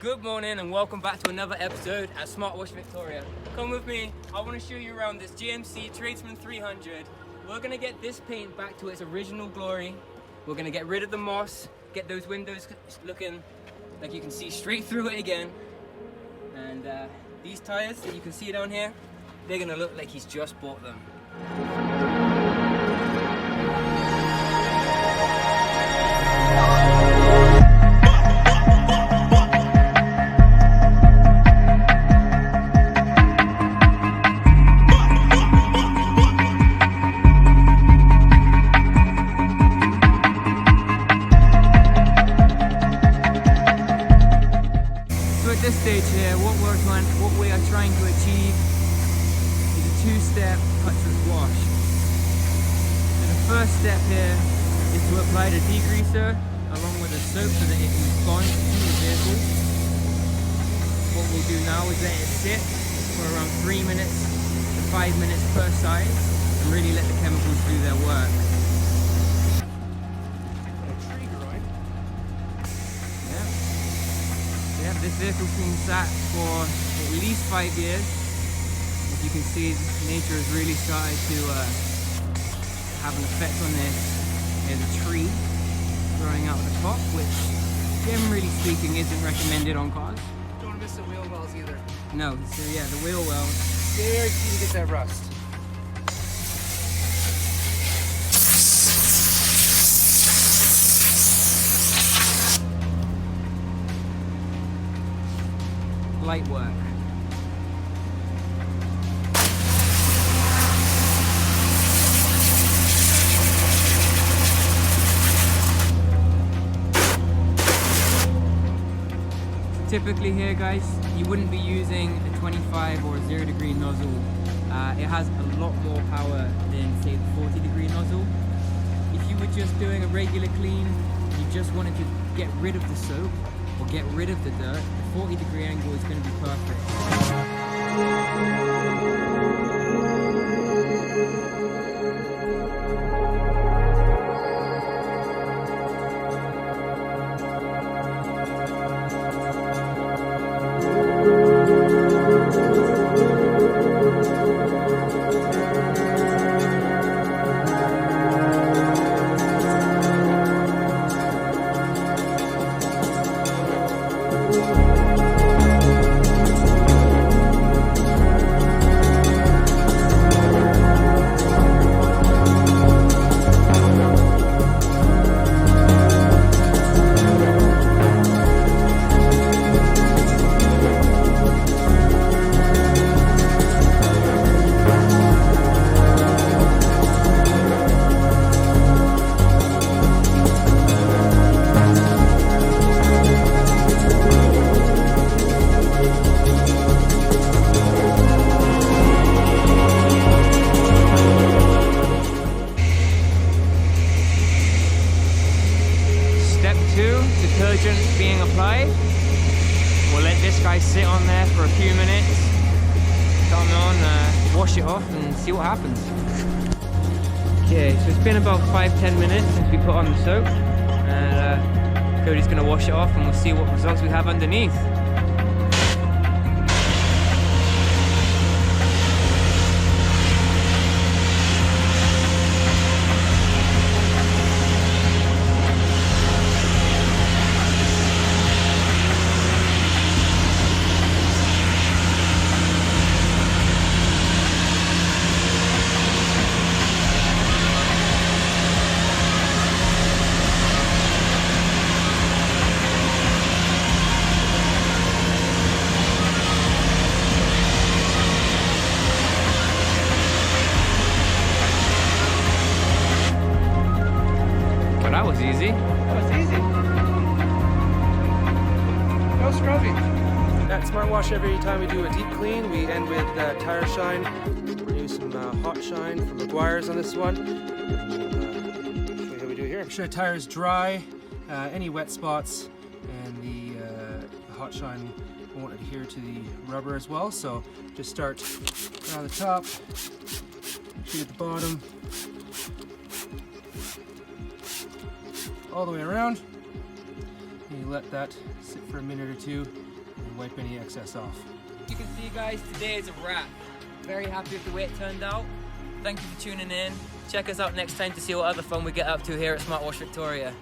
Good morning and welcome back to another episode at SmartWash Victoria. Come with me, I want to show you around this GMC Tradesman 300. We're going to get this paint back to its original glory. We're going to get rid of the moss, get those windows looking like you can see straight through it again. And these tyres that you can see down here, they're going to look like he's just bought them. At this stage here, what we are trying to achieve is a two-step touchless wash. So the first step here is to apply the degreaser along with the soap so that it can bond to the vehicle. What we'll do now is let it sit for around 3 minutes to 5 minutes per side and really let the chemicals do their work. This vehicle's been sat for at least 5 years. As you can see, nature has really started to have an effect on this. There's a tree growing out of the top, which generally speaking isn't recommended on cars. Don't want to miss the wheel wells either. No, so yeah, the wheel wells. Very key to get that rust. Light work. Typically here, guys, you wouldn't be using a 25 or a 0 degree nozzle. It has a lot more power than, say, the 40 degree nozzle. If you were just doing a regular clean, you just wanted to get rid of the soap or get rid of the dirt, the 40 degree angle is going to be perfect. Detergent being applied. We'll let this guy sit on there for a few minutes, come on, wash it off and see what happens. Okay, so it's been about 5-10 minutes since we put on the soap, and Cody's going to wash it off and we'll see what results we have underneath. That was easy. That was easy. No scrubbing. At SmartWash, every time we do a deep clean, we end with tire shine. We're going to use some hot shine from McGuire's on this one. And show you how we do it here. Make sure the tire is dry, any wet spots, and the hot shine won't adhere to the rubber as well. So just start around the top, shoot at the bottom, all the way around. And you let that sit for a minute or two wipe any excess off. You can see, guys, today is a wrap. Very happy with the way it turned out. Thank you for tuning in. Check us out next time to see what other fun we get up to here at SmartWash Victoria.